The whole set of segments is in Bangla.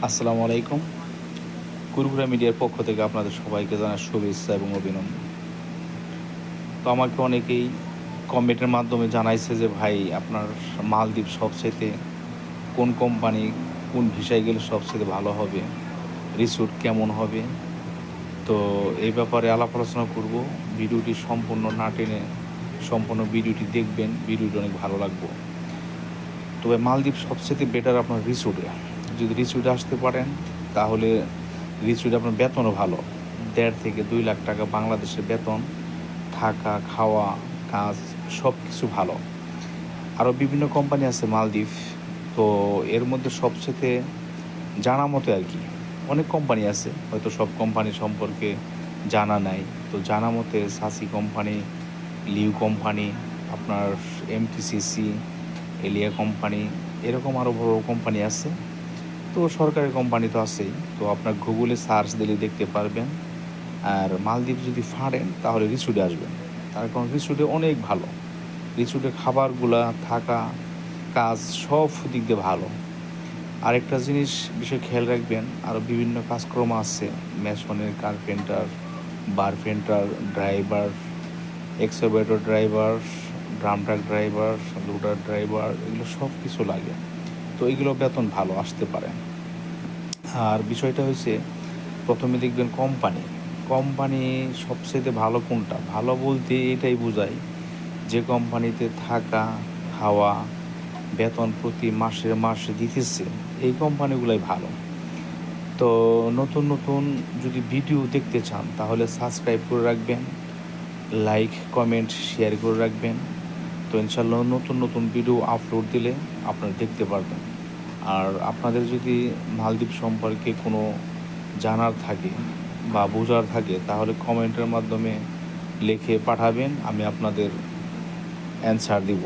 আসসালামু আলাইকুম। কুরকুরা মিডিয়ার পক্ষ থেকে আপনাদের সবাইকে জানাই শুভেচ্ছা এবং অভিনন্দন। তো আমাকে অনেকেই কমেন্টের মাধ্যমে জানাইছে যে, "ভাই আপনার মালদ্বীপ সবচাইতে কোন কোম্পানি, কোন ভিসায় গেলে সবচাইতে ভালো হবে? রিসোর্ট কেমন হবে?" তো এই ব্যাপারে আলাপ আলোচনা করব। ভিডিওটি সম্পূর্ণ না টেনে সম্পূর্ণ ভিডিওটি দেখবেন। ভিডিওটি অনেক ভালো লাগবে। তবে মালদ্বীপ সবচাইতে বেটার আপনার রিসোর্টে। যদি রিসোর্টে আসতে পারেন তাহলে রিসোর্টে আপনার বেতনও ভালো। ১.৫ থেকে ২ লাখ টাকা বাংলাদেশের বেতন, থাকা, খাওয়া, কাজ সব কিছু ভালো। আরও বিভিন্ন কোম্পানি আছে মালদ্বীপ। তো এর মধ্যে সবচাইতে জানা মতে আরকি, অনেক কোম্পানি আছে। হয়তো সব কোম্পানি সম্পর্কে জানা নাই। তো জানা মতে সাসি কোম্পানি, লিউ কোম্পানি, আপনার এমটিসিসি, এলিয়া কোম্পানি, এরকম আরও বড় কোম্পানি আছে। তো সরকারি কোম্পানি তো আছেই। তো আপনার গুগলে সার্চ দিলে দেখতে পারবেন। আর মালদ্বীপ যদি ফাঁড়েন তাহলে রিসোর্টে আসবেন। তার কারণ রিসোর্টে অনেক ভালো। রিসোর্টের খাবারগুলা, থাকা, কাজ সব দিক দিয়ে ভালো। আরেকটা বিষয় খেয়াল রাখবেন, আরও বিভিন্ন কাজকর্ম আছে। মেসনের, কার্পেন্টার, বারপেন্টার, driver, excavator driver, drum truck driver, loader driver, এগুলো সব কিছু লাগে। তো এগুলো বেতন ভালো, আসতে পারেন। আর বিষয়টা হচ্ছে, প্রথমে দেখবেন কোম্পানি। কোম্পানি সবচাইতে ভালো কোনটা? ভালো বলতে এটাই বোঝায় যে কোম্পানিতে থাকা, খাওয়া, বেতন প্রতি মাসে দিতেছে, এই কোম্পানিগুলাই ভালো। তো নতুন নতুন যদি ভিডিও দেখতে চান তাহলে সাবস্ক্রাইব করে রাখবেন, লাইক, কমেন্ট, শেয়ার করে রাখবেন। তো ইনশাআল্লাহ নতুন নতুন ভিডিও আপলোড দিলে আপনারা দেখতে পারবেন। আর আপনাদের যদি মালদ্বীপ সম্পর্কে কোনো জানার থাকে বা বোঝার থাকে তাহলে কমেন্টের মাধ্যমে লিখে পাঠাবেন, আমি আপনাদের অ্যান্সার দিব।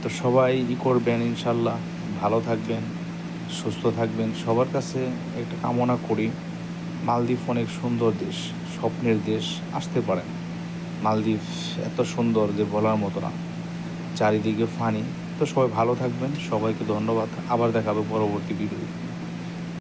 তো সবাই করবেন ইনশাআল্লাহ, ভালো থাকবেন, সুস্থ থাকবেন। সবার কাছে একটা কামনা করি, মালদ্বীপ অনেক সুন্দর দেশ, স্বপ্নের দেশ, আসতে পারেন। মালদ্বীপ এত সুন্দর যে বলার মতো না, চারিদিকে ফানি। তো সবাই ভালো থাকবেন, সবাইকে ধন্যবাদ। আবার দেখা হবে পরবর্তী ভিডিও।